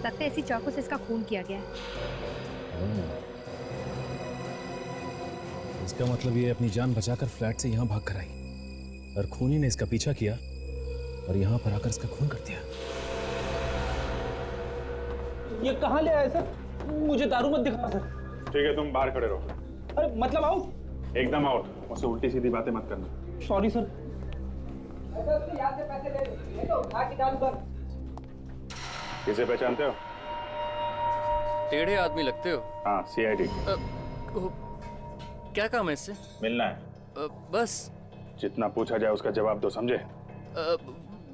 लगता है इसी चाकू से इसका खून किया गया है। इसका मतलब ये अपनी जान बचाकर फ्लैट से यहाँ भाग कर आई और खूनी ने इसका पीछा किया और यहाँ पर आकर इसका खून कर दिया। ये कहाँ ले आए सर? मुझे दारू मत दिखा सर। ठीक है, तुम बाहर खड़े रहो। अरे मतलब आउट? एकदम आउट। मुझसे उल्टी सीधी बातें मत करना। Sorry sir. किसे पहचानते हो? टेढ़े आदमी लगते हो। हाँ, CID। क्या काम है इससे? मिलना है। बस। जितना पूछा जाए उसका जवाब दो, समझे?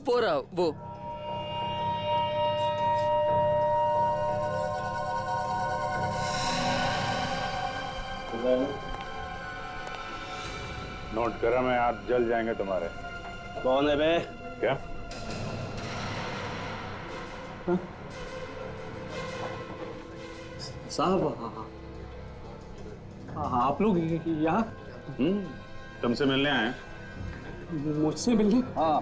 वो रहा वो। नोट गरम है, हाथ जल जाएंगे तुम्हारे। कौन है बे? क्या? साहब आप लोग यहाँ? तुमसे मिलने आए? मुझसे मिलने? हाँ,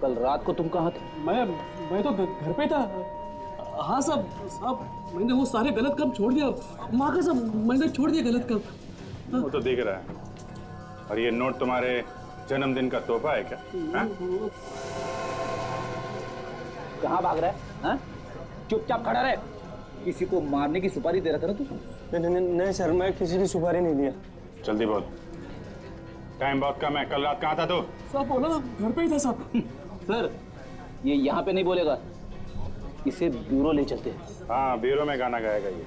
कल रात को तुम कहाँ थे? मैं तो घर पे था। हाँ साहब मैंने वो सारे गलत काम छोड़ दिया। माँ का सब मैंने छोड़ दिया गलत काम। वो तो दिख रहा है। और ये नोट तुम्हारे जन्मदिन का तोहफा है क्या? कहाँ भाग रहा है? हाँ? चुपचाप खड़ा रहे। किसी को मारने की सुपारी दे रहा था ना तू? नहीं सर, मैं किसी की सुपारी नहीं दिया। जल्दी बोल, टाइम बहुत कम है। कल रात कहाँ था तू? साहब बोला ना, घर पे ही था साहब। सर ये यहाँ पे नहीं बोलेगा, इसे ब्यूरो ले चलते हैं। हाँ, ब्यूरो में गाना गाएगा ये।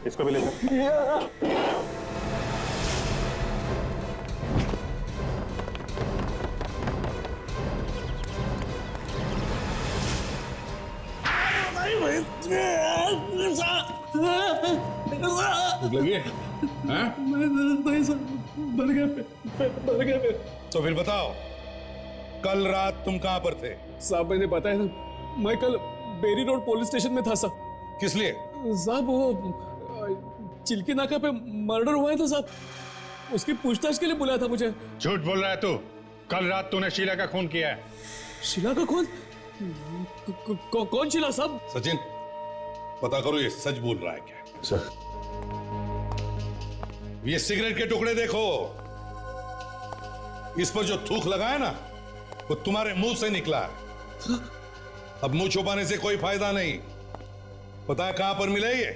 इसको भी ले चल। लगी है? नहीं सर, भर गया पे। तो फिर बताओ, कल रात तुम कहां पर थे? साहब मैंने बताया ना, मैं कल बेरी रोड पुलिस स्टेशन में था साहब। किस लिए? साहब वो चिल्की नाका पे मर्डर हुआ है था साहब, उसकी पूछताछ के लिए बुलाया था मुझे। झूठ बोल रहा है तू। कल रात तूने शीला का खून किया है। शीला का खून? कौन शीला साहब? सचिन, पता करो ये सच बोल रहा है क्या। सर, ये सिगरेट के टुकड़े देखो, इस पर जो थूक लगा है ना, वो तुम्हारे मुंह से निकला है। अब मुंह छुपाने से कोई फायदा नहीं। पता है कहां पर मिले ये?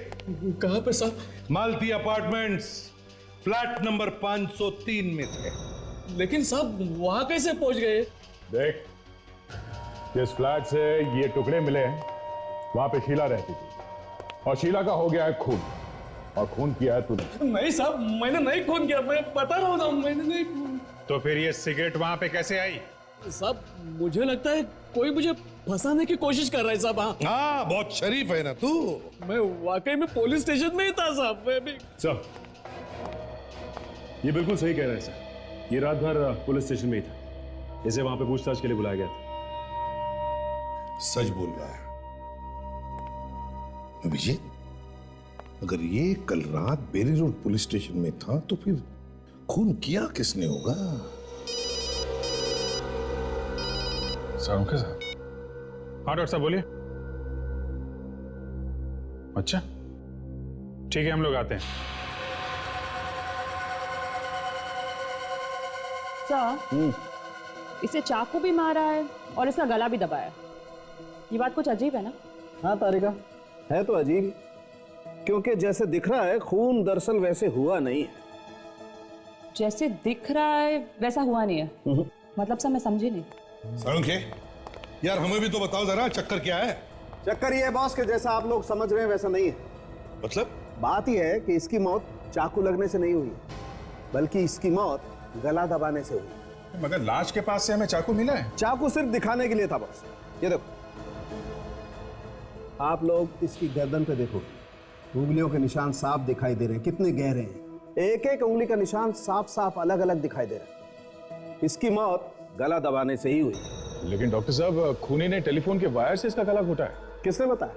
कहां पे साहब? मालती अपार्टमेंट्स, फ्लैट नंबर 503 में थे। लेकिन साहब वहां कैसे पहुंच गए? देख, जिस फ्लैट से ये टुकड़े मिले हैं वहां पे शीला रहती थी और शीला का हो गया है खून, और खून किया है तूने। नहीं साहब, मैंने नहीं खून किया, मैं बता रहा हूँ, मैंने नहीं खून। तो फिर ये सिगरेट वहां पे कैसे आई? साहब मुझे लगता है कोई मुझे फंसाने की कोशिश कर रहा है साहब। हाँ, बहुत शरीफ है ना तू। मैं वाकई में पुलिस स्टेशन में ही था साहब। मैं भी सर, ये बिल्कुल सही कह रहे हैं सर। ये रात भर पुलिस स्टेशन में ही था। इसे वहां पे पूछताछ के लिए बुलाया गया था। सच बोल रहा है अभिजीत। अगर ये कल रात बेरी रोड पुलिस स्टेशन में था तो फिर खून किया किसने होगा? साहब के साथ? हाँ डॉक्टर साहब बोलिए। अच्छा ठीक है, हम लोग आते हैं। सर, इसे चाकू भी मारा है और इसका गला भी दबाया है। ये बात कुछ अजीब है ना? हाँ तारिका, है तो अजीब, क्योंकि जैसे दिख रहा है खून दरअसल वैसे हुआ नहीं है। जैसे दिख रहा है वैसा हुआ नहीं है? मतलब सर मैं समझी नहीं। सारुंखे, यार हमें भी तो बताओ जरा, चक्कर क्या है? चक्कर ये है बॉस कि जैसा आप लोग समझ रहे हैं वैसा नहीं है। मतलब? बात यह है कि इसकी मौत चाकू लगने से नहीं हुई, बल्कि इसकी मौत गला दबाने से हुई। मगर लाश के पास से हमें चाकू मिला है। चाकू सिर्फ दिखाने के लिए था बॉस। ये देखो, आप लोग इसकी गर्दन पे देखो, उंगलियों के निशान साफ दिखाई दे रहे हैं, कितने गहरे हैं। एक एक उंगली का निशान साफ साफ अलग अलग दिखाई दे रहा है। इसकी मौत गला दबाने से ही हुई। लेकिन डॉक्टर साहब, खूनी ने टेलीफोन के वायर से इसका गला घोटा है। किसने बताया?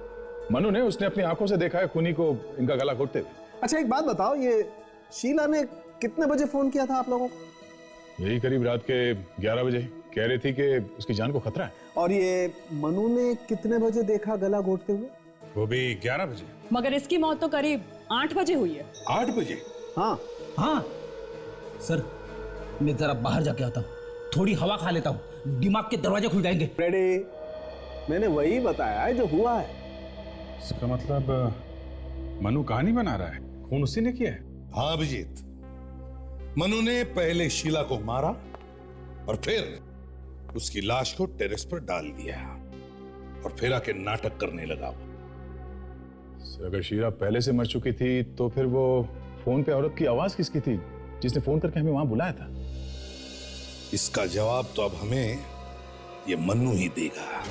मनु ने, उसने अपनी आंखों से देखा है खूनी को इनका गला घोटते हुए। अच्छा एक बात बताओ, ये शीला ने कितने बजे फोन किया था आप लोगों को? यही करीब रात के 11 बजे। कह रही थी कि उसकी जान को खतरा है। और ये मनु ने कितने बजे देखा गला घोटते हुए? वो भी 11 बजे। मगर इसकी मौत तो करीब 8 बजे हुई है। 8 बजे? हाँ हाँ सर, मैं जरा बाहर जाके आता हूँ, थोड़ी हवा खा लेता हूँ, दिमाग के दरवाजे खुल जाएंगे। फ्रेडी, मैंने वही बताया है जो हुआ है। इसका मतलब मनु कहानी बना रहा है, खून उसी ने किया है। हाँ अभिजीत, मनु ने पहले शीला को मारा और फिर उसकी लाश को टेरेस पर डाल दिया और फिर आके नाटक करने लगा। अगर शीला पहले से मर चुकी थी तो फिर वो फोन पे औरत की आवाज किसकी थी जिसने फोन करके हमें वहां बुलाया था? इसका जवाब तो अब हमें ये मन्नू ही देगा।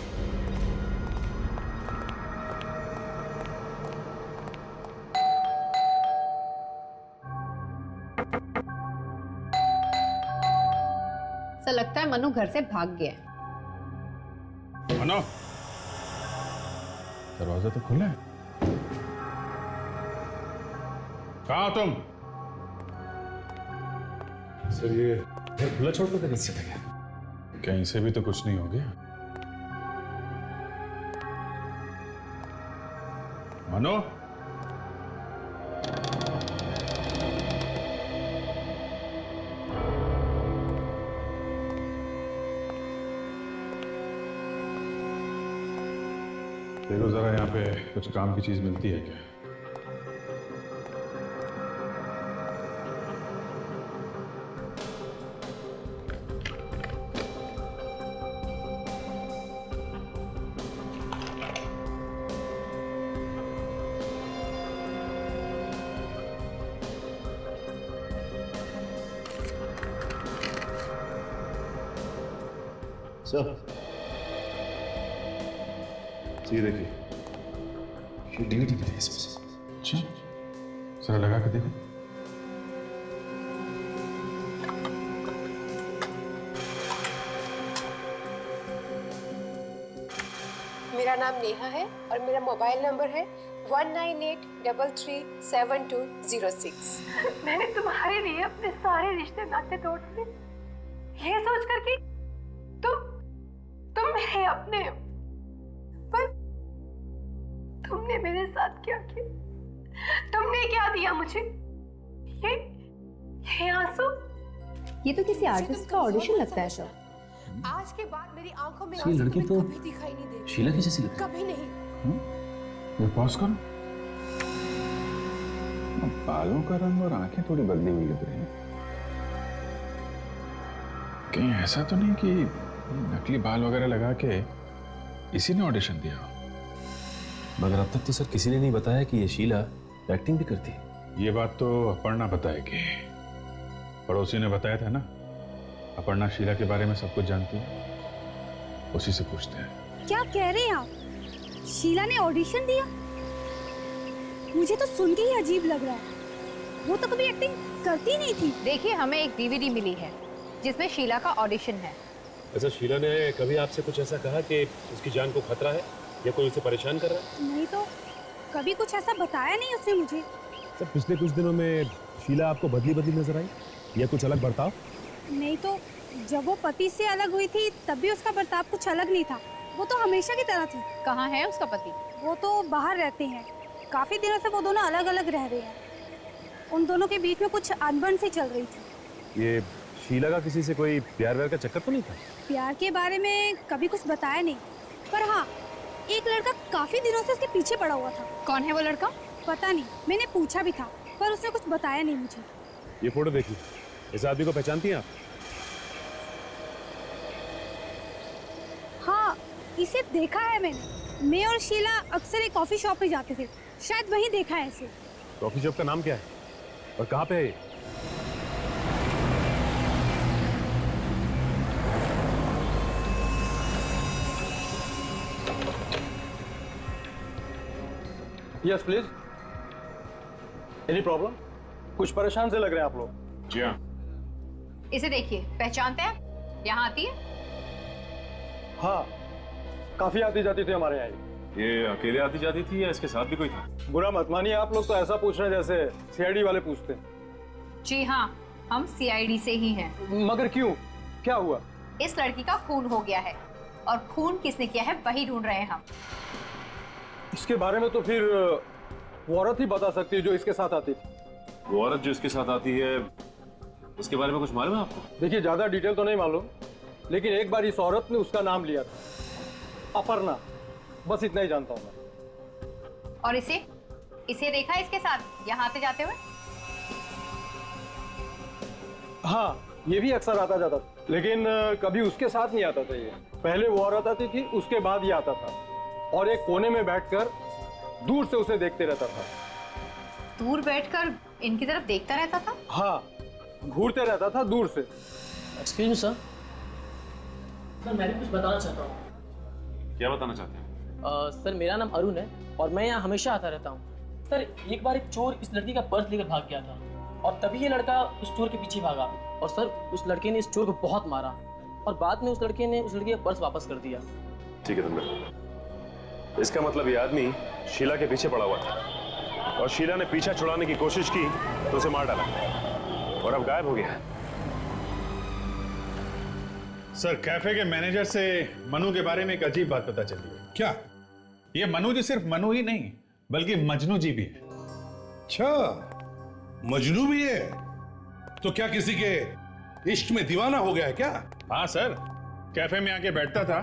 ऐसा लगता है मनु घर से भाग गया है। मनु, दरवाजा तो खुला है। कहाँ हो तुम? सर ये घर खुला छोड़ कर कैसे चले गए? कहीं से भी तो कुछ नहीं हो गया। मनु, देखो जरा यहाँ पे कुछ काम की चीज मिलती है क्या? सर ये देखिए, ये डीवीडी भी है इसमें। अच्छा, जरा लगा के देखो। मेरा नाम नेहा है और मेरा मोबाइल नंबर है 1983372006। मैंने तुम्हारे लिए अपने सारे रिश्ते नाते तोड़ दिए, ये सोच कर कि तुम मेरे अपने हो, पर तुमने मेरे साथ क्या किया? तुमने क्या दिया मुझे? ये आंसू? ये तो किसी आर्टिस्ट का ऑडिशन लगता है सर। आज के बाद मेरी आंखों में ये आंसू लड़की तुम्हें तो कभी दिखाई नहीं देगी। शीला की जैसी लगती है। कभी नहीं। ये पॉज करो। बालों का रंग और आंखें थोड़ी बदली हुई लग रही हैं। कहीं ऐसा तो नहीं कि नकली बाल वगैरह लगा के इसी ने ऑडिशन दिया हो? मगर अब तक तो सर किसी ने नहीं बताया कि ये शीला एक्टिंग भी करती है। ये बात तो अपर्णा बताएगी। पड़ोसी ने बताया था ना, अपर्णा शीला के बारे में सब कुछ जानती है, उसी से पूछते हैं। क्या कह रहे हैं आप? शीला ने ऑडिशन दिया? मुझे तो सुन के ही अजीब लग रहा है। वो तो कभी एक्टिंग करती नहीं थी। देखिए, हमें एक डीवीडी मिली है जिसमें शीला का ऑडिशन है। अच्छा, शीला ने कभी आपसे कुछ ऐसा कहा कि उसकी जान को खतरा है या कोई उसे परेशान कर रहा है? नहीं तो कभी कुछ ऐसा बताया नहीं उसने मुझे। सर, पिछले कुछ दिनों में शीला आपको बदली बदली नजर आई या कुछ अलग बर्ताव? नहीं तो जब वो पति से अलग हुई थी तब भी उसका बर्ताव कुछ अलग नहीं था। वो तो हमेशा की तरह थी। कहाँ है उसका पति? वो तो बाहर रहते हैं। काफी दिनों से वो दोनों अलग अलग रह रहे हैं। उन दोनों के बीच में कुछ अनबन सी चल रही थी। ये शीला का किसी से कोई प्यार व्यार का चक्कर तो नहीं था? प्यार के बारे में कभी कुछ बताया नहीं, पर हाँ, एक लड़का काफी दिनों से उसके पीछे पड़ा हुआ था। कौन है वो लड़का? पता नहीं, मैंने पूछा भी था पर उसने कुछ बताया नहीं मुझे। ये फोटो देखिए, इस आदमी को पहचानती हैं आप? हाँ, इसे देखा है मैंने। मैं और शीला अक्सर एक कॉफी शॉप में जाते थे, शायद वहीं देखा है इसे। कॉफी शॉप का नाम क्या है और कहाँ पे है ये? Yes please. Any problem? कुछ परेशान से लग रहे हैं आप लोग। जी हाँ। इसे देखिए, पहचानते हैं? यहाँ आती है? हाँ, काफी आती जाती थी हमारे यहाँ। ये अकेले आती जाती थी या इसके साथ भी कोई था? बुरा मत मानिए, आप लोग तो ऐसा पूछ रहे हैं जैसे सीआईडी वाले पूछते हैं। जी हाँ, हम सीआईडी से ही हैं। मगर क्यों? क्या हुआ? इस लड़की का खून हो गया है और खून किसने किया है वही ढूंढ रहे हैं हम। इसके बारे में तो फिर वो औरत ही बता सकती है जो इसके साथ आती थी। वो औरत जो इसके साथ आती है, उसके बारे में कुछ मालूम है आपको? देखिए, ज्यादा डिटेल तो नहीं मालूम, लेकिन एक बार इस औरत ने उसका नाम लिया था, अपर्णा। बस इतना ही जानता हूँ मैं। और इसे देखा इसके साथ यहाँ आते जाते हुए? हाँ, ये भी अक्सर आता जाता था, लेकिन कभी उसके साथ नहीं आता था। ये पहले वो औरत आती थी, उसके बाद ये आता था, और एक कोने में बैठकर दूर से उसे देखते रहता था। दूर बैठकर इनकी तरफ देखता रहता था? हाँ, घूरते रहता था दूर से। एक्सक्यूज मी सर, मैं भी कुछ बताना चाहता हूँ। क्या बताना चाहते हैं? सर, मेरा नाम अरुण है और मैं यहाँ हमेशा आता रहता हूँ। सर, एक बार एक चोर इस लड़की का पर्स लेकर भाग गया था और तभी ये लड़का उस चोर के पीछे भागा और सर उस लड़के ने इस चोर को बहुत मारा और बाद में उस लड़के ने उस लड़की का पर्स वापस कर दिया। ठीक है तुम, इसका मतलब ये आदमी शीला के पीछे पड़ा हुआ था और शीला ने पीछा छुड़ाने की कोशिश की तो उसे मार डाला और अब गायब हो गया। सर, कैफे के मैनेजर से मनु के बारे में एक अजीब बात पता चली है। क्या? ये मनु जी सिर्फ मनु ही नहीं बल्कि मजनू जी भी है। अच्छा, मजनू भी है? तो क्या किसी के इश्क में दीवाना हो गया है क्या? हाँ सर, कैफे में आके बैठता था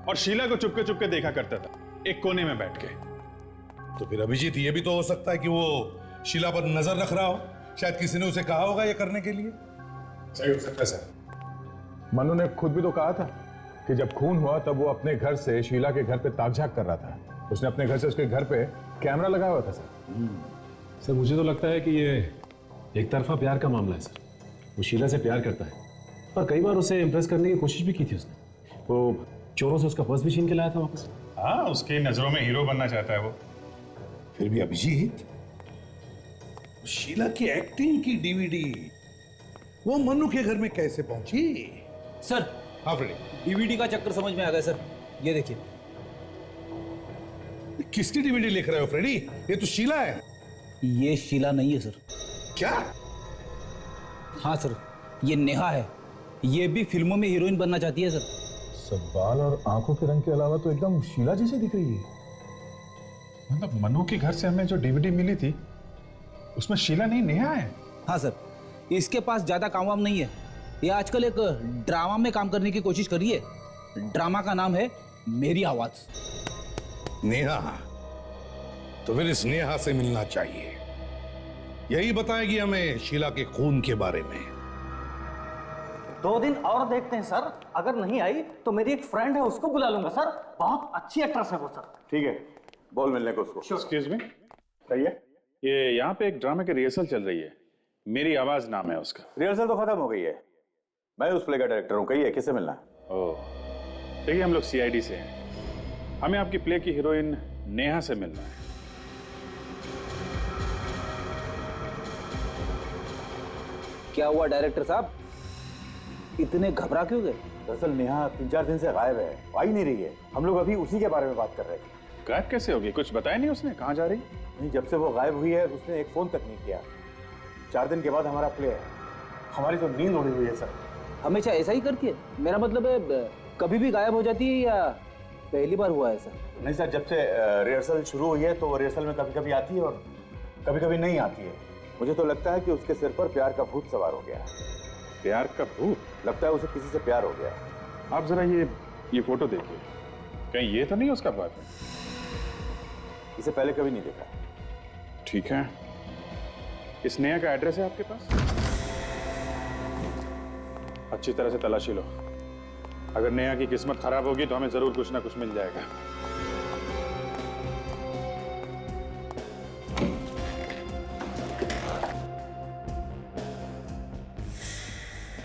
और शीला को चुपके चुपके देखा करता था, एक कोने में बैठ के। तो फिर अभिजीत, ये भी तो हो सकता है कि वो शीला पर नजर रख रहा हो। शायद किसी ने उसे कहा होगा ये करने के लिए। सही हो सकता है सर। मनु ने खुद भी तो कहा था कि जब खून हुआ तब वो अपने घर से शीला के घर पे ताक-झाक कर रहा था। उसने अपने घर से उसके घर पे कैमरा लगाया हुआ था सर। सर, मुझे तो लगता है कि ये एक तरफा प्यार का मामला है सर। वो शीला से प्यार करता है और कई बार उसे इम्प्रेस करने की कोशिश भी की थी उसने। वो चोरों से उसका पर्स भी छीन के लाया था वापस। हाँ, उसकी नजरों में हीरो बनना चाहता है वो। फिर भी अभिजीत, शीला की एक्टिंग की डीवीडी वो मनु के घर में कैसे पहुंची? सर, हाँ फ्रेडी, डीवीडी का चक्कर समझ में आ गया सर। ये देखिए। किसकी डीवीडी लिख रहे हो फ्रेडी? ये तो शीला है। ये शीला नहीं है सर। क्या? हाँ सर, ये नेहा है। ये भी फिल्मों में हीरोइन बनना चाहती है सर। सब बाल और आंखों के रंग के अलावा तो एकदम शीला जैसे दिख रही है। मतलब मनु के घर से हमें जो डीवीडी मिली थी उसमें शीला नहीं, नेहा है। हाँ सर, इसके पास ज्यादा काम वाम नहीं है। ये आजकल एक ड्रामा में काम करने की कोशिश कर रही है। ड्रामा का नाम है मेरी आवाज। नेहा? तो फिर इस नेहा से मिलना चाहिए। यही बताएगी हमें शीला के खून के बारे में। 2 दिन और देखते हैं सर। अगर नहीं आई तो मेरी एक फ्रेंड है, उसको बुला लूंगा सर। बहुत अच्छी एक्ट्रेस है वो सर। ठीक है, बोल मिलने को उसको। एक्सक्यूज मी, कहिए। ये यहाँ पे एक ड्रामा की रिहर्सल चल रही है, मेरी आवाज नाम है उसका। रिहर्सल तो खत्म हो गई है। मैं उस प्ले का डायरेक्टर हूँ। कहिए, किससे मिलना है? ओह, देखिए हम लोग सीआईडी से हैं। हमें आपकी प्ले की हीरोइन नेहा से मिलना है। क्या हुआ डायरेक्टर साहब, इतने घबरा क्यों गए? दरअसल नेहा 3-4 दिन से गायब है, आ ही नहीं रही है। हम लोग अभी उसी के बारे में बात कर रहे थे। गायब कैसे होगी? कुछ बताया नहीं उसने कहाँ जा रही? नहीं, जब से वो गायब हुई है उसने एक फोन तक नहीं किया। 4 दिन के बाद हमारा प्ले है। हमारी तो नींद उड़ी हुई है सर। हमेशा ऐसा ही करती है? मेरा मतलब है कभी भी गायब हो जाती है या पहली बार हुआ ऐसा? नहीं सर, जब से रिहर्सल शुरू हुई है तो रिहर्सल में कभी कभी आती है और कभी कभी नहीं आती है। मुझे तो लगता है कि उसके सिर पर प्यार का भूत सवार हो गया। प्यार का भूत? लगता है उसे किसी से प्यार हो गया। आप जरा ये फोटो देखिए, कहीं ये तो नहीं उसका बॉयफ्रेंड? इसे पहले कभी नहीं देखा। ठीक है, इस नेहा का एड्रेस है आपके पास? अच्छी तरह से तलाशी लो। अगर नेहा की किस्मत खराब होगी तो हमें जरूर कुछ ना कुछ मिल जाएगा।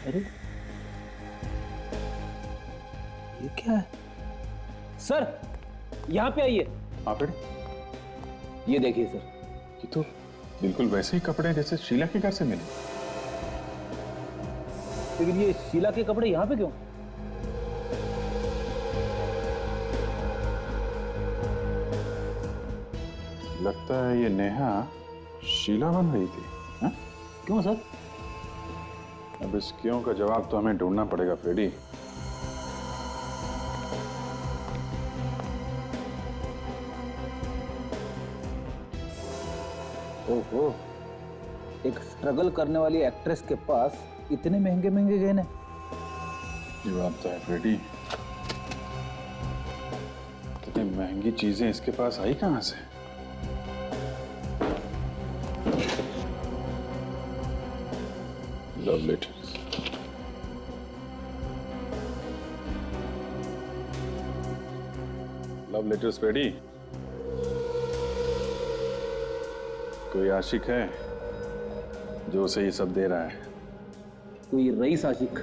अरे ये क्या है? सर, यहाँ पे आइए। हाँ फिर? ये देखिए सर। ये तो बिल्कुल वैसे ही कपड़े जैसे शीला के घर से मिले। लेकिन ये शीला के कपड़े यहाँ पे क्यों? लगता है ये नेहा शीला बन रही थी। हा? क्यों सर? अब इस क्यों का जवाब तो हमें ढूंढना पड़ेगा फ्रेडी। ओहो, एक स्ट्रगल करने वाली एक्ट्रेस के पास इतने महंगे महंगे गहने। ये बात तो है फ्रेडी, इतनी महंगी चीजें इसके पास आई कहां से? Love letters. Love letters Freddy. कोई आशिक है जो उसे ये सब दे रहा है? कोई रईस आशिक।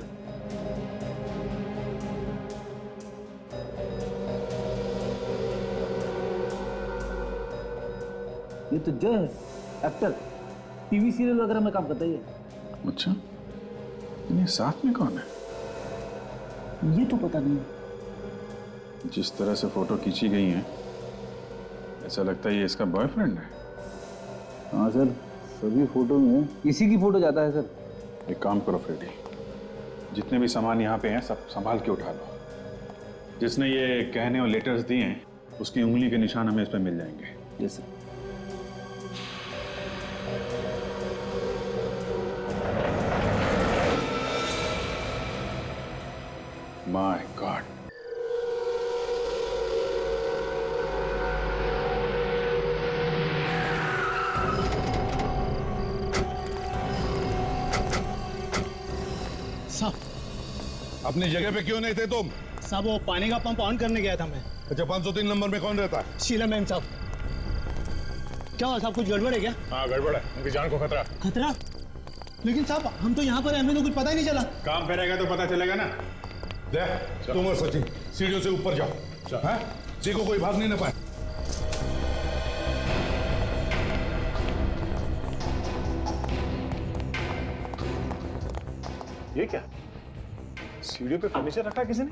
ये तो जय है, एक्टर, टीवी सीरियल वगैरह में काम करता है ये। अच्छा, ये साथ में कौन है? ये तो पता नहीं। जिस तरह से फोटो खींची गई है ऐसा लगता है ये इसका बॉयफ्रेंड है। हाँ सर, सभी फोटो में इसी की फोटो जाता है सर। एक काम करो फ्रेडी, जितने भी सामान यहाँ पे हैं सब संभाल के उठा लो। जिसने ये कहने और लेटर्स दिए हैं उसकी उंगली के निशान हमें इस पर मिल जाएंगे। Yes sir. माय गॉड, साहब अपनी जगह पे क्यों नहीं थे तुम? साहब वो पानी का पंप ऑन करने गया था मैं। अच्छा, 503 नंबर में कौन रहता है? शीला मैम साहब। क्या हुआ साहब, कुछ गड़बड़ है क्या? हाँ गड़बड़ है, उनकी जान को खतरा। खतरा? लेकिन साहब हम तो यहाँ पर हैं, हमें तो कुछ पता ही नहीं चला। काम पे रहेगा तो पता चलेगा ना। देख तुम और सचिन सीढ़ियों से ऊपर जाओ, हाँ? देखो कोई भाग नहीं ना पाए। ये क्या, सीढ़ियों पे फर्नीचर रखा है किसी ने?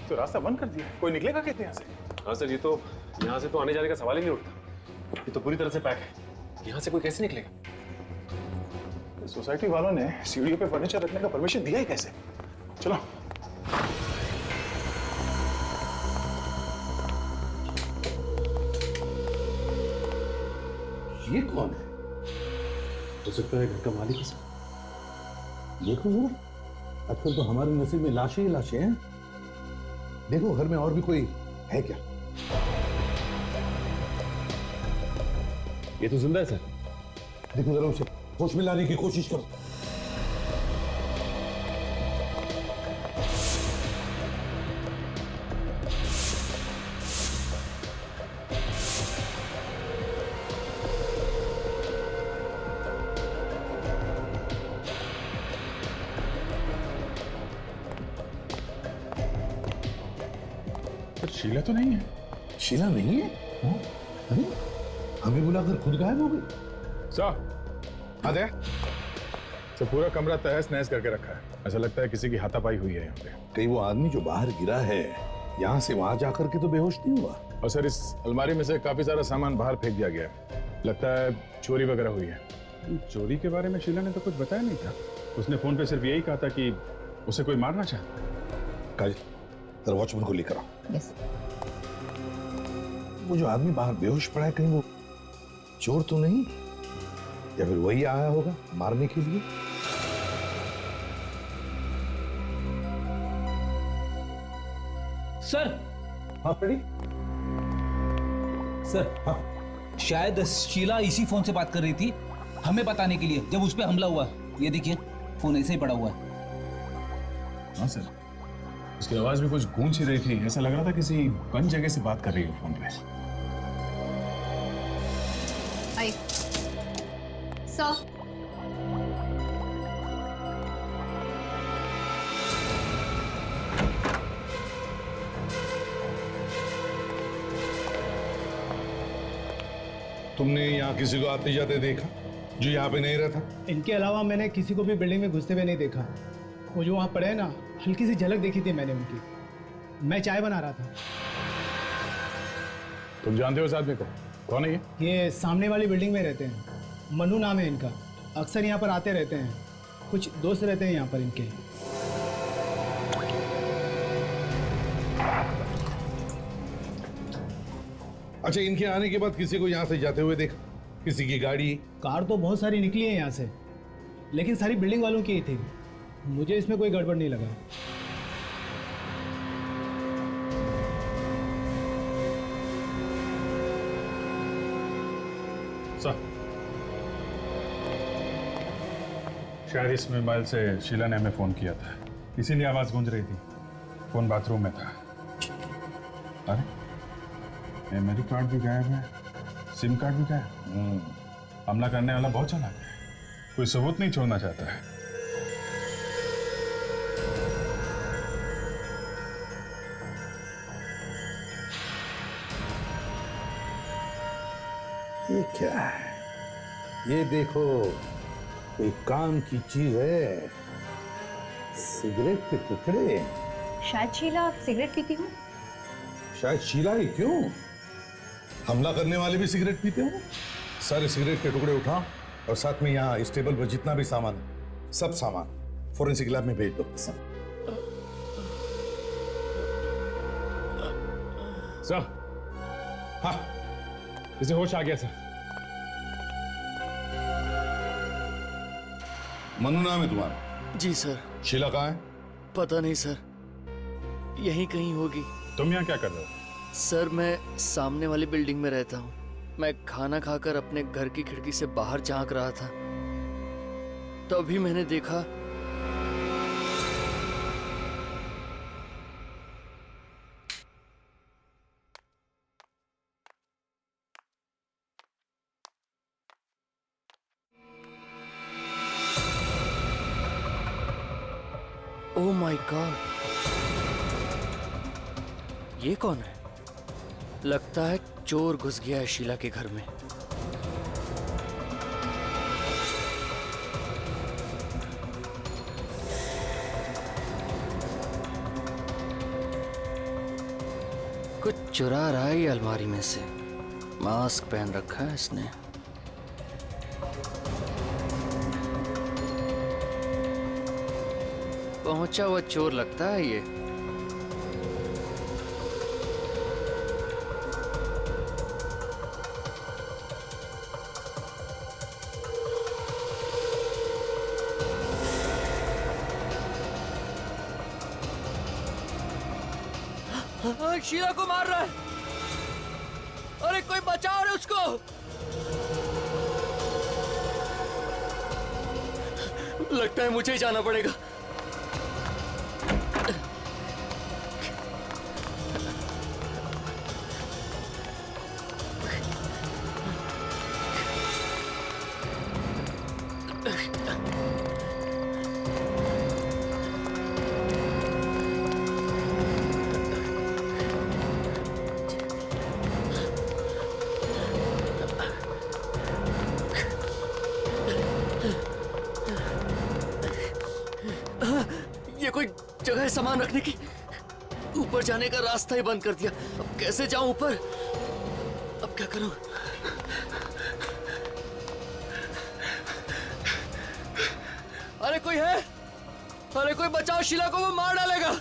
तो रास्ता बंद कर दिया, कोई निकलेगा कैसे यहाँ से? हाँ सर, ये तो यहाँ से तो आने जाने का सवाल ही नहीं उठता। ये तो पूरी तरह से पैक है, यहाँ से कोई कैसे निकलेगा? सोसाइटी वालों ने सीढ़ियों पे फर्नीचर रखने का परमिशन दिया ही कैसे? चलो। ये कौन है? हो सकता है घर का मालिक है। देखो जरा, आजकल तो हमारे नसीब में लाशें ही लाशें हैं। देखो घर में और भी कोई है क्या? ये तो जिंदा है सर। देखो जरा उसे होश में लाने की कोशिश करो। शीला तो नहीं है। शीला नहीं है? अरे हमें बुलाकर खुद गायब हो गई। साहब आदे, तो पूरा कमरा तहस नहस करके रखा है। ऐसा लगता है किसी की हाथापाई हुई है यहाँ पे। कहीं वो आदमी जो बाहर गिरा है यहाँ से वहां जाकर के तो बेहोश नहीं हुआ? और सर इस अलमारी में से काफी सारा सामान बाहर फेंक दिया गया है, लगता है चोरी वगैरह हुई है। चोरी के बारे में शीला ने तो कुछ बताया नहीं था। उसने फोन पे सिर्फ यही कहा था कि उसे कोई मारना चाहता। काजल, जरा वॉचमैन को लेकर आओ। यस। वो जो आदमी बाहर बेहोश पड़ा है, कहीं वो चोर तो नहीं, या फिर वही आया होगा मारने के लिए? सर। हाँ फ्रेडी। सर हाँ, शायद शीला इसी फोन से बात कर रही थी हमें बताने के लिए जब उस पर हमला हुआ। ये देखिए फोन ऐसे ही पड़ा हुआ है। हाँ सर, उसकी आवाज भी कुछ गूंज ही रही थी, ऐसा लग रहा था किसी बंद जगह से बात कर रही है फोन पे। आई सर, तुमने यहाँ किसी को आते जाते देखा जो यहाँ पे नहीं रहता? इनके अलावा मैंने किसी को भी बिल्डिंग में घुसते हुए नहीं देखा। वो जो वहाँ पड़े हैं ना, हल्की सी झलक देखी थी मैंने उनकी। मैं चाय बना रहा था। तुम जानते हो इस आदमी को? कौन है ये सामने वाली बिल्डिंग में रहते हैं, मनु नाम है इनका। अक्सर यहाँ पर आते रहते हैं, कुछ दोस्त रहते हैं यहाँ पर इनके। अच्छा, इनके आने के बाद किसी को यहाँ से जाते हुए देखा? किसी की गाड़ी? कार तो बहुत सारी निकली है यहाँ से, लेकिन सारी बिल्डिंग वालों की ही थी। मुझे इसमें कोई गड़बड़ नहीं लगा। सर, शायद इस मोबाइल से शीला ने हमें फोन किया था, इसीलिए आवाज गूंज रही थी। फोन बाथरूम में था। अरे मेमोरी कार्ड भी गायब है, सिम कार्ड भी गायब। हमला करने वाला बहुत चालाक है, कोई सबूत नहीं छोड़ना चाहता है। ये क्या है? ये देखो, कोई काम की चीज है। सिगरेट के टुकड़े। शायद शीला सिगरेट पीती हूँ। शायद शीला ही क्यों, हमला करने वाले भी सिगरेट पीते हो। सारे सिगरेट के टुकड़े उठा और साथ में यहाँ इस टेबल पर जितना भी सामान है, सब सामान फोरेंसिक लैब में भेज दो। सर, हाँ, इसे होश आ गया सर। मनु नाम है तुम्हारा? जी सर। शीला कहाँ है? पता नहीं सर, यहीं कहीं होगी। तुम यहाँ क्या कर रहे हो? सर मैं सामने वाली बिल्डिंग में रहता हूँ। मैं खाना खाकर अपने घर की खिड़की से बाहर झांक रहा था, तभी मैंने देखा ओह माय गॉड, ये कौन है? लगता है चोर घुस गया है शीला के घर में। कुछ चुरा रहा है ये अलमारी में से। मास्क पहन रखा है इसने। पहुंचा हुआ चोर लगता है ये। शीला को मार रहा है। अरे कोई बचाओ रे उसको। लगता है मुझे ही जाना पड़ेगा। ये कोई जगह है सामान रखने की? ऊपर जाने का रास्ता ही बंद कर दिया। अब कैसे जाऊं ऊपर? अब क्या करूं? अरे कोई है? अरे कोई बचाओ, शीला को वो मार डालेगा।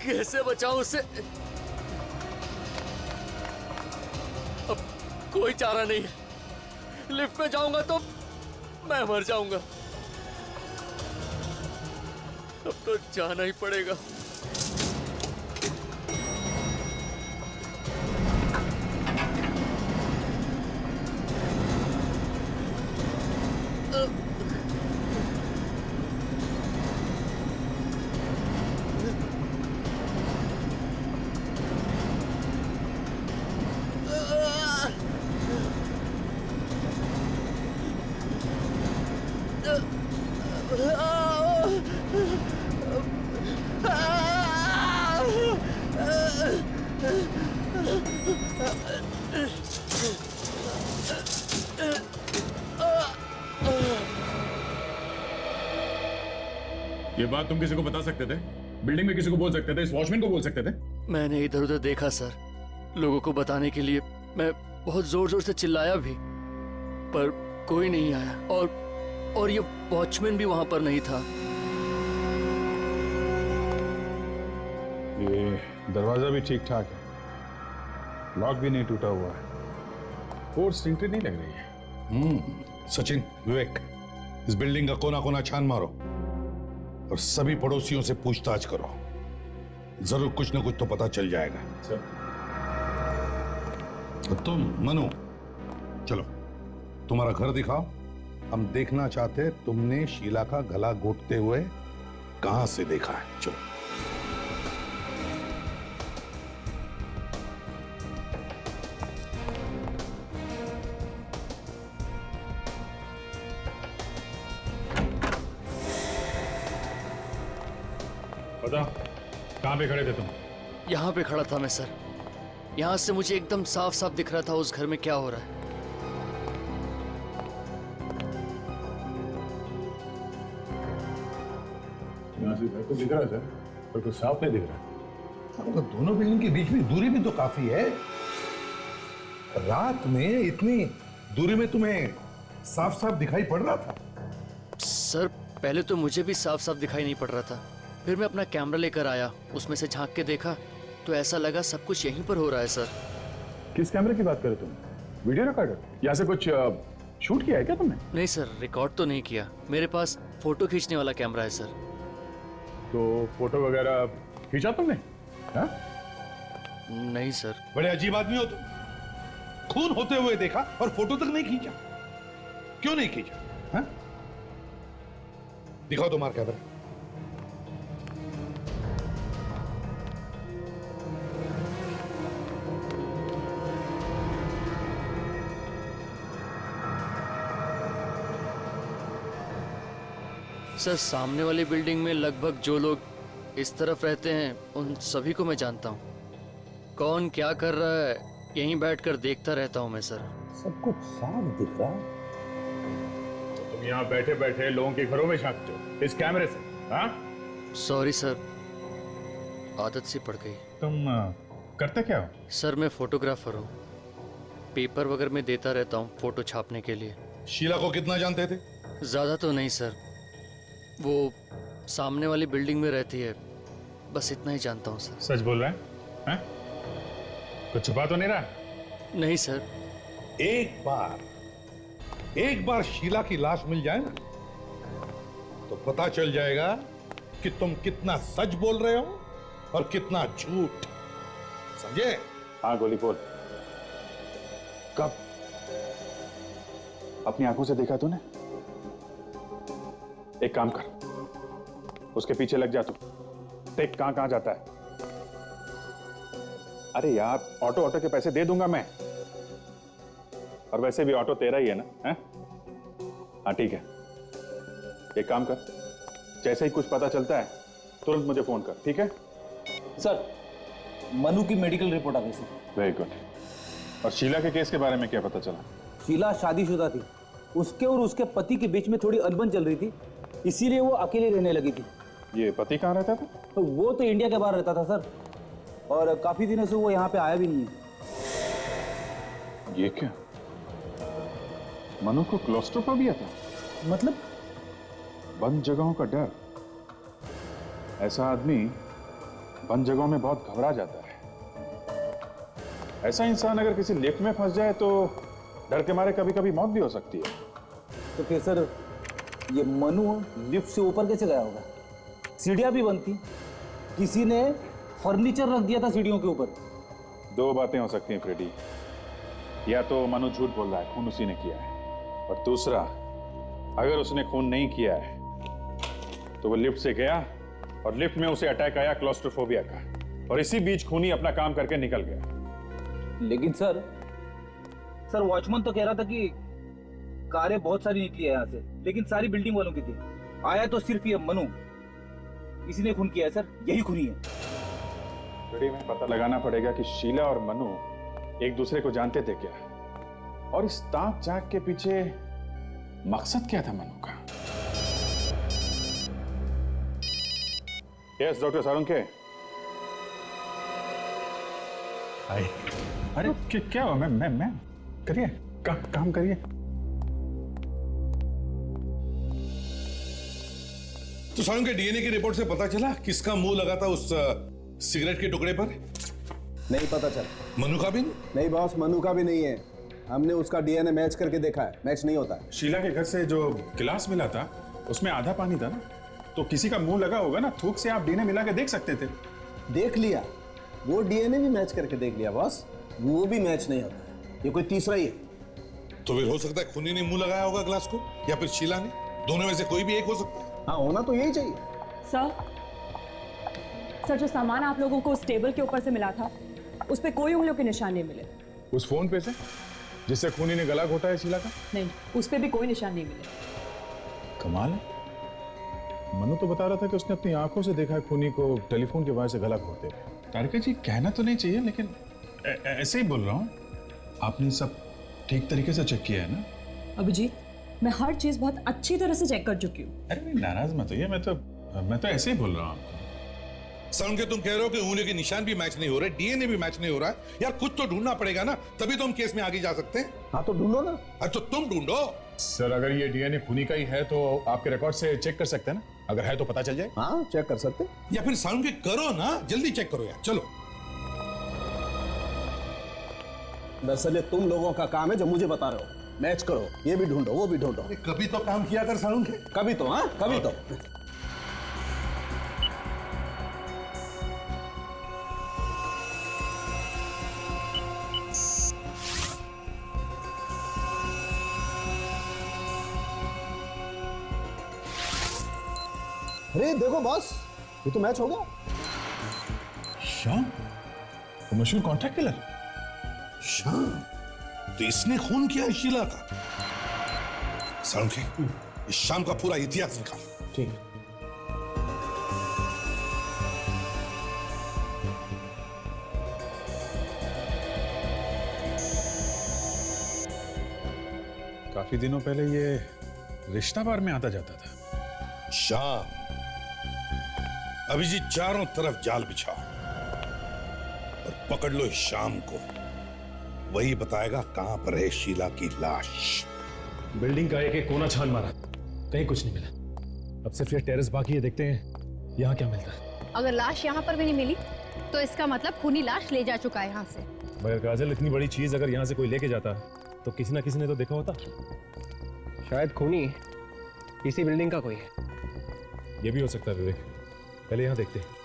कैसे बचाऊं उसे? अब कोई चारा नहीं है। लिफ्ट में जाऊंगा तो मैं मर जाऊंगा। अब तो जाना ही पड़ेगा। ये बात तुम किसी को बता सकते थे? बिल्डिंग में किसी को बोल सकते थे? इस वॉचमैन को बोल सकते थे? मैंने इधर उधर देखा सर, लोगों को बताने के लिए मैं बहुत जोर जोर से चिल्लाया भी, पर कोई नहीं आया। और ये वॉचमैन भी वहां पर नहीं था। ये दरवाजा भी ठीक ठाक है, लॉक भी नहीं टूटा हुआ है, फोर्स एंट्री नहीं लग रही है। सचिन, विवेक, इस बिल्डिंग का कोना कोना छान मारो और सभी पड़ोसियों से पूछताछ करो। जरूर कुछ ना कुछ तो पता चल जाएगा। और तुम मनु, चलो तुम्हारा घर दिखाओ। हम देखना चाहते हैं तुमने शीला का गला घोटते हुए कहां से देखा है। चलो। बताओ, कहां पे खड़े थे तुम? यहाँ पे खड़ा था मैं सर। यहाँ से मुझे एकदम साफ साफ दिख रहा था उस घर में क्या हो रहा है। यहाँ से घर तो दिख रहा है सर, पर कुछ साफ नहीं दिख रहा। तो दोनों बिल्डिंग के बीच में दूरी भी तो काफी है। रात में इतनी दूरी में तुम्हें साफ साफ दिखाई पड़ रहा था? सर पहले तो मुझे भी साफ साफ दिखाई नहीं पड़ रहा था, फिर मैं अपना कैमरा लेकर आया, उसमें से झांक के देखा तो ऐसा लगा सब कुछ यहीं पर हो रहा है सर। किस कैमरे की बात कर रहे तुम? Video recorder? यहाँ से कुछ शूट किया है क्या तुमने? नहीं सर, रिकॉर्ड तो नहीं किया, मेरे पास फोटो खींचने वाला कैमरा है सर। तो फोटो वगैरह खींचा तुमने? हाँ? नहीं सर। बड़े अजीब आदमी हो तुम। खून होते हुए देखा और फोटो तक नहीं खींचा। क्यों नहीं खींचा? हाँ? दिखाओ तुम्हारा कैमरा। सर सामने वाली बिल्डिंग में लगभग जो लोग इस तरफ रहते हैं उन सभी को मैं जानता हूँ। कौन क्या कर रहा है यहीं बैठकर देखता रहता हूँ मैं सर। सब कुछ साफ दिख रहा है। तुम यहाँ बैठे बैठे लोगों के घरों में झांकते हो इस कैमरे से? हाँ? सॉरी सर, आदत सी पड़ गई। तुम करते क्या हो? सर मैं फोटोग्राफर हूँ, पेपर वगैरह में देता रहता हूँ फोटो छापने के लिए। शीला को कितना जानते थे? ज्यादा तो नहीं सर, वो सामने वाली बिल्डिंग में रहती है, बस इतना ही जानता हूँ सर। सच बोल रहा है? हाँ? कुछ छुपा तो नहीं रहा? नहीं सर। एक बार शीला की लाश मिल जाए ना तो पता चल जाएगा कि तुम कितना सच बोल रहे हो और कितना झूठ। समझे? हाँ गोली बोल। कब? अपनी आंखों से देखा तूने? एक काम कर, उसके पीछे लग जा तू, देख कहां कहां जाता है। अरे यार ऑटो के पैसे दे दूंगा मैं, और वैसे भी ऑटो तेरा ही है ना? है? हाँ ठीक है, एक काम कर, जैसे ही कुछ पता चलता है तुरंत मुझे फोन कर, ठीक है? सर मनु की मेडिकल रिपोर्ट आ गई सर। Very good. और शीला के केस के बारे में क्या पता चला? शीला शादीशुदा थी, उसके और उसके पति के बीच में थोड़ी अनबन चल रही थी, इसीलिए वो अकेले रहने लगी थी। ये पति कहाँ रहता था? तो वो तो इंडिया के बाहर रहता था सर, और काफी दिनों से वो यहाँ पे आया भी नहीं है। ये क्या? मनु को क्लॉस्ट्रोफोबिया था? मतलब? बंद जगहों का डर। ऐसा आदमी बंद जगहों में बहुत घबरा जाता है। ऐसा इंसान अगर किसी लिफ्ट में फंस जाए तो डर के मारे कभी कभी मौत भी हो सकती है। तो फिर सर ये मनु लिफ्ट से ऊपर कैसे गया होगा? सीढ़ियां भी बंद थी, किसी ने फर्नीचर रख दिया था सीढ़ियों के ऊपर। दो बातें हो सकती हैं फ्रेडी, या तो मनु झूठ बोल रहा है, खून उसी ने किया है, और दूसरा अगर उसने खून नहीं किया है तो वो लिफ्ट से गया और लिफ्ट में उसे अटैक आया क्लॉस्ट्रोफोबिया का, और इसी बीच खूनी अपना काम करके निकल गया। लेकिन सर वॉचमैन तो कह रहा था कि कारें बहुत सारी निकली है यहाँ से, लेकिन सारी बिल्डिंग वालों की थी। आया तो सिर्फ ये मनु, इसी ने खून किया है सर, यही खूनी है। फ्रेडी में पता लगाना पड़ेगा कि शीला और मनु एक दूसरे को जानते थे क्या, और इस ताक झांक के पीछे मकसद क्या था मनु का। Yes doctor Sarunkhe. अरे क्या हुआ? मैम करिए, काम करिए। तो सारुंखे, डीएनए की रिपोर्ट से पता चला किसका मुंह लगा था उस सिगरेट के टुकड़े पर? नहीं पता चला। मनु का भी नहीं बॉस, मनु का भी नहीं है। हमने उसका डीएनए मैच करके देखा है, मैच नहीं होता है। शीला के घर से जो गिलास मिला था उसमें आधा पानी था ना, तो किसी का मुंह लगा होगा ना, थूक से आप डीएनए मिला के देख सकते थे। देख लिया, वो डीएनए भी मैच करके देख लिया बॉस, वो भी मैच नहीं होता है। ये कोई तीसरा ही है। तो फिर हो सकता है खूनी ने मुंह लगाया होगा ग्लास को, या फिर शीला ने। दोनों में से कोई भी एक हो सकता है। हाँ, होना तो यही चाहिए। सर, जो सामान आप लोगों को उस टेबल के ऊपर से मिला था, उस पे कोई उंगलियों के निशान नहीं मिले। उस फोन पे से जिससे खूनी ने गला घोटा है शीला का? नहीं, उस पे भी कोई निशान नहीं मिले। कमाल है। मनु तो बता रहा था कि उसने अपनी आंखों से देखा है खूनी को टेलीफोन के वजह से गला घोटते हुए। तारिका जी, कहना तो नहीं चाहिए, लेकिन ऐसे ही बोल रहा हूँ। आपने सब ठीक तरीके से चेक किया है ना? अभिजीत, मैं हर चीज बहुत अच्छी तरह से चेक कर चुकी हूँ। अरे नाराज मत होइए, मैं तो ऐसे ही बोल रहा हूँ। सर, के तुम कह रहे हो कि उंगलियों के निशान भी मैच नहीं हो रहे, डीएनए भी मैच नहीं हो रहा है। यार कुछ तो ढूंढना पड़ेगा ना, तभी तो हम केस में आगे जा सकते हैं। हाँ तो ढूंढो ना। तो तुम ढूंढो। सर, अगर ये डीएनए खूनी का ही है तो आपके रिकॉर्ड से चेक कर सकते हैं ना? अगर है तो पता चल जाए। हाँ, चेक कर सकते। या फिर साउंड के करो ना, जल्दी चेक करो यार, चलो। दरअसल ये तुम लोगों का काम है जो मुझे बता रहे हो। मैच करो, ये भी ढूंढो, वो भी ढूंढो। कभी तो काम किया कर साउंड के। कभी तो, हाँ कभी तो। अरे देखो बॉस, ये तो मैच हो गया। श्याम, मशहूर कॉन्ट्रैक्ट किलर श्याम, तो इसने खून किया है शीला का। साउंड के इस शाम का पूरा इतिहास निकाल। ठीक है। काफी दिनों पहले ये रिश्ता बार में आता जाता था। शाम, अभिजीत चारों तरफ जाल बिछाओ और पकड़ लो इस शाम को। वही बताएगा कहां पर है शीला की लाश। बिल्डिंग का एक एक कोना छान मारा, कहीं कुछ नहीं मिला। अब सिर्फ ये टेरेस बाकी है, देखते हैं यहाँ क्या मिलता है। अगर लाश यहाँ पर भी नहीं मिली तो इसका मतलब खूनी लाश ले जा चुका है यहाँ से। मगर काजल, इतनी बड़ी चीज अगर यहाँ से कोई लेके जाता तो किसी ना किसी ने तो देखा होता। शायद खूनी इसी बिल्डिंग का कोई है। ये भी हो सकता है विवेक, पहले यहाँ देखते हैं।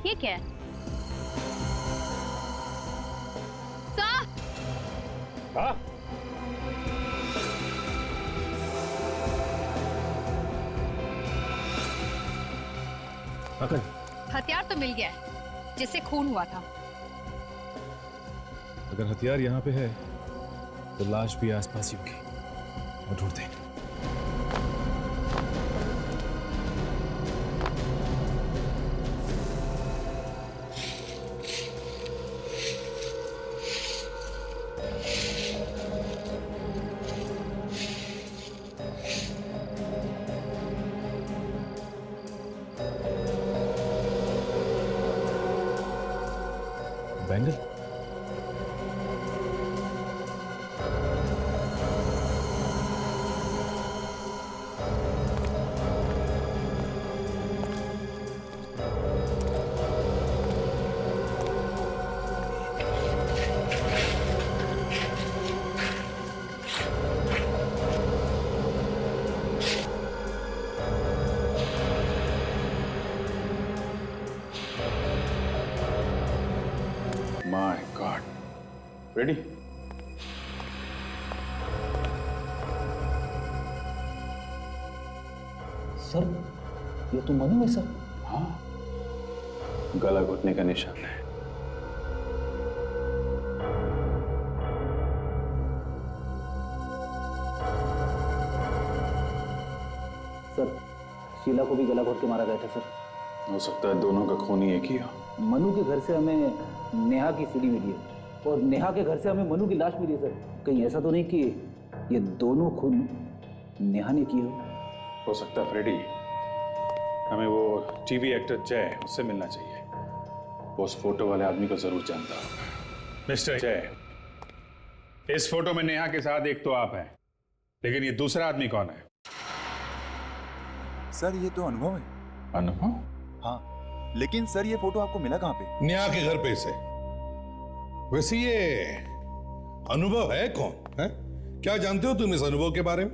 ये क्या है? हाँ? हथियार तो मिल गया है जिससे खून हुआ था। अगर हथियार यहाँ पे है तो लाश भी आसपास ही होगी। और ढूंढते हैं। Bangle, my God. Ready? Sir, ये तो मनु है सर। हाँ, गला घुटने का निशान है। सर शीला को भी गला घोट के मारा गया था सर। हो सकता है दोनों का खून ही एक ही हो। मनु के घर से हमें नेहा की सीडी मिली है और नेहा के घर से हमें मनु की लाश मिली है सर। कहीं ऐसा तो नहीं कि ये दोनों खून नेहा ने किए हो सकता है फ्रेडी, हमें वो टीवी एक्टर जय उससे मिलना चाहिए। वो उस फोटो वाले आदमी को जरूर जानता होगा। मिस्टर जय, इस फोटो में नेहा के साथ एक तो आप हैं, लेकिन ये दूसरा आदमी कौन है? सर ये तो अनुभव है। अनुभव? हाँ, लेकिन सर ये फोटो आपको मिला कहाँ पे? नेहा के घर पे से। वैसे ये अनुभव है कौन है? क्या जानते हो तुम इस अनुभव के बारे में?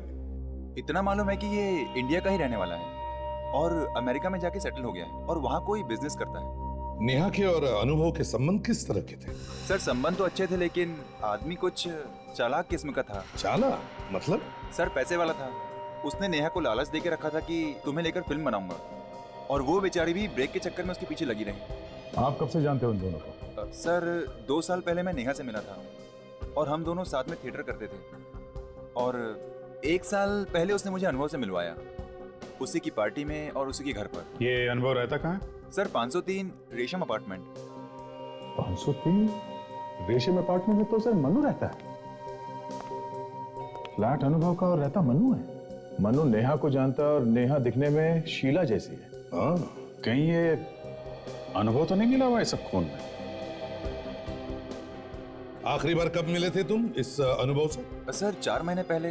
इतना मालूम है कि ये इंडिया का ही रहने वाला है और अमेरिका में जाके सेटल हो गया है और वहाँ कोई बिजनेस करता है। नेहा के और अनुभव के संबंध किस तरह के थे? सर संबंध तो अच्छे थे, लेकिन आदमी कुछ चालाक किस्म का था। चालाक मतलब? सर पैसे वाला था। उसने नेहा को लालच देके रखा था कि तुम्हें लेकर फिल्म बनाऊंगा, और वो बेचारी भी ब्रेक के चक्कर में उसके पीछे लगी रही। आप कब से जानते हो उन दोनों को? सर 2 साल पहले मैं नेहा से मिला था और हम दोनों साथ में थिएटर करते थे, और 1 साल पहले उसने मुझे अनुभव से मिलवाया, उसी की पार्टी में और उसी के घर पर। ये अनुभव रहता कहाँ? सर 503 रेशम अपार्टमेंट। 503 रेशम अपार्टमेंट में तो सर मनु रहता है। फ्लैट अनुभव का और रहता मनु है। मनु नेहा को जानता और नेहा दिखने में शीला जैसी है। कहीं ये अनुभव तो नहीं मिला हुआ है सब खून में? आखिरी बार कब मिले थे तुम इस अनुभव से? सर 4 महीने पहले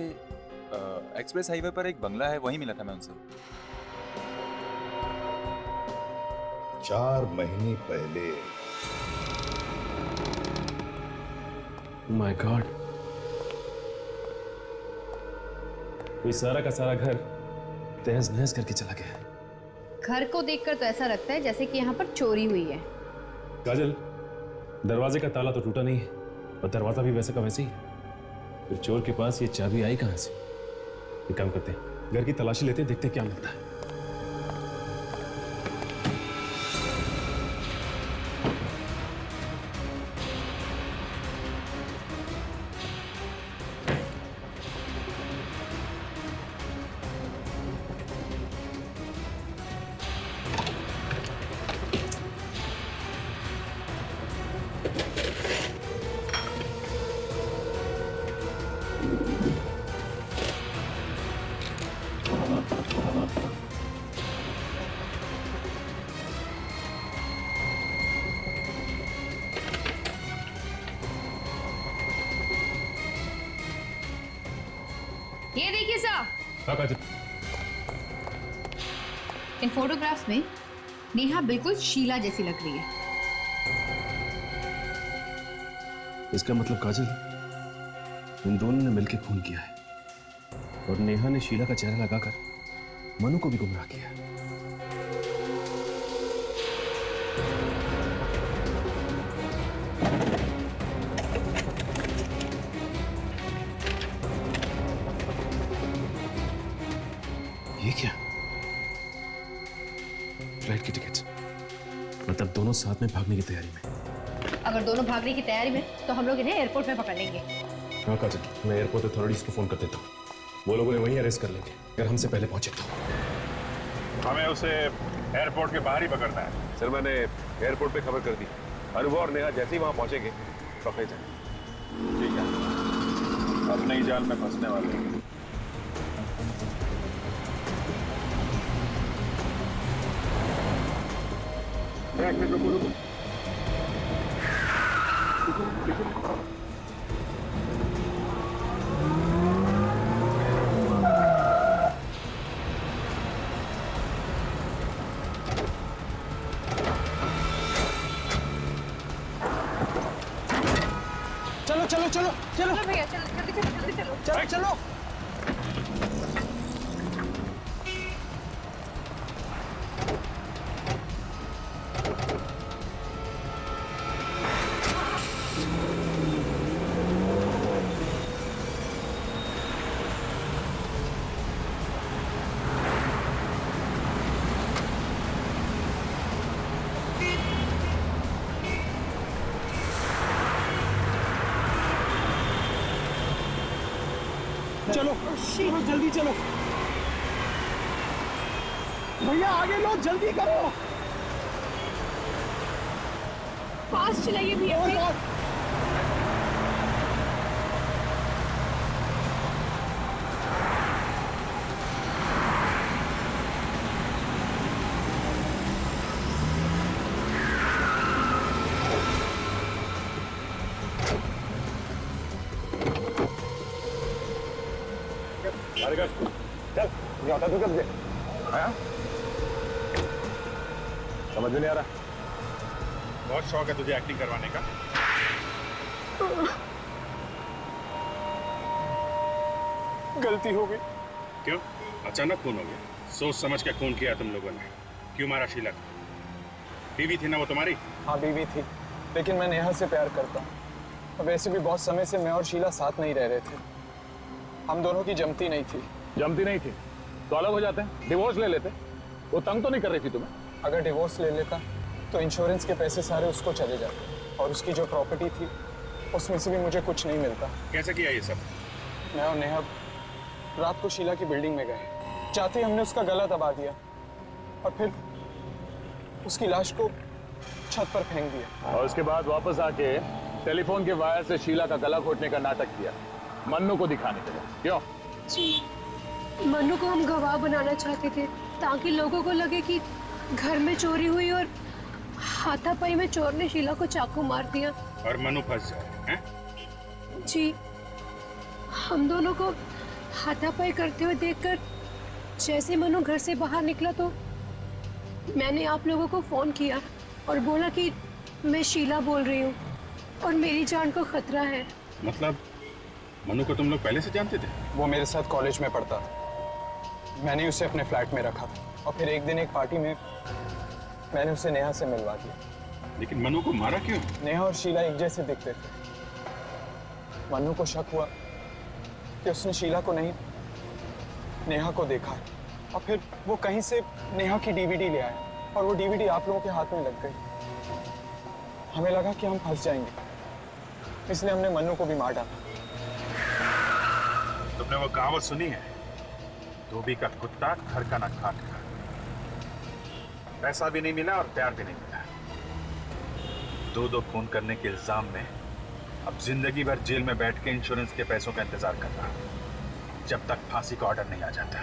एक्सप्रेस हाईवे पर एक बंगला है, वहीं मिला था मैं उनसे। 4 महीने पहले? माय गॉड, ये सारा का सारा घर तहस नहस करके चला गया। घर को देखकर तो ऐसा लगता है जैसे कि यहाँ पर चोरी हुई है। काजल, दरवाजे का ताला तो टूटा नहीं है और दरवाजा भी वैसे का वैसे ही है। फिर चोर के पास ये चाबी आई कहां से? एक काम करते हैं, घर की तलाशी लेते हैं, देखते हैं क्या मिलता है। ये देखिए साहब, हाँ काजल, इन फोटोग्राफ्स में नेहा बिल्कुल शीला जैसी लग रही है। इसका मतलब काजल, इन दोनों ने मिलकर खून किया है और नेहा ने शीला का चेहरा लगाकर मनु को भी गुमराह किया। ये क्या? फ्लाइट की टिकट, मतलब दोनों साथ में भागने की तैयारी में। अगर दोनों भागने की तैयारी में तो हम लोग इन्हें एयरपोर्ट में पकड़ लेंगे। हाँ काजल, मैं एयरपोर्ट अथॉरिटीज को फोन कर देता हूँ, वो लोग उन्हें वहीं अरेस्ट कर लेंगे अगर हमसे पहले पहुंचे तो। हमें उसे एयरपोर्ट के बाहर ही पकड़ना है। सर मैंने एयरपोर्ट पे खबर कर दी, अनुभव और नेहा जैसे ही वहां पहुंचेंगे पकड़े जाए। ठीक है, अपने ही जाल में फंसने वाले हैं। रुको। चलो भैया, चलो जल्दी चलो। चलो। चलो जल्दी चलो। भैया आगे लो, जल्दी करो। फास्ट चलाइए भैया। चल जाता तू कब दे आया? समझ में नहीं आ रहा। बहुत शौक है तुझे एक्टिंग करवाने का। गलती हो गई। क्यों अचानक खून हो गया? सोच समझ के खून किया तुम लोगों ने। क्यों मारा शीला को? बीवी थी ना वो तुम्हारी? हाँ बीवी थी, लेकिन मैं नेहा से प्यार करता हूँ। और वैसे भी बहुत समय से मैं और शीला साथ नहीं रह रहे थे। हम दोनों की जमती नहीं थी। जमती नहीं थी तो अलग हो जाते हैं, डिवोर्स ले लेते। वो तंग तो नहीं कर रही थी तुम्हें? अगर डिवोर्स ले लेता तो इंश्योरेंस के पैसे सारे उसको चले जाते और उसकी जो प्रॉपर्टी थी उसमें से भी मुझे कुछ नहीं मिलता। कैसे किया ये सब? मैं और नेहा रात को शीला की बिल्डिंग में गए, चाहते हमने उसका गला दबा दिया और फिर उसकी लाश को छत पर फेंक दिया। और उसके बाद वापस आके टेलीफोन के वायर से शीला का गला घोटने का नाटक किया, मन्नू को दिखाने के लिए। क्यों? जी, मन्नू को हम गवाह बनाना चाहते थे ताकि लोगों को लगे कि घर में चोरी हुई और हाथापाई में चोर ने शीला को चाकू मार दिया और मन्नू फंस जाए हैं? जी, हम दोनों को हाथापाई करते हुए देखकर जैसे मन्नू घर से बाहर निकला तो मैंने आप लोगों को फोन किया और बोला कि मैं शीला बोल रही हूँ और मेरी जान को खतरा है। मतलब मन्नू को तुम लोग पहले से जानते थे? वो मेरे साथ कॉलेज में पढ़ता था, मैंने उसे अपने फ्लैट में रखा था और फिर एक दिन एक पार्टी में मैंने उसे नेहा से मिलवा दिया। लेकिन मन्नू को मारा क्यों? नेहा और शीला एक जैसे दिखते थे। मन्नू को शक हुआ कि उसने शीला को नहीं नेहा को देखा है और फिर वो कहीं से नेहा की डीवीडी ले आया और वो डीवीडी आप लोगों के हाथ में लग गई। हमें लगा कि हम फंस जाएंगे, इसलिए हमने मन्नू को भी मार डाला। तुमने वो कहावत सुनी है, धोबी का कुत्ता घर का न खाट का। पैसा भी नहीं मिला और प्यार भी नहीं मिला। दो खून करने के इल्जाम में अब जिंदगी भर जेल में बैठ के इंश्योरेंस के पैसों का इंतजार कर रहा, जब तक फांसी का ऑर्डर नहीं आ जाता।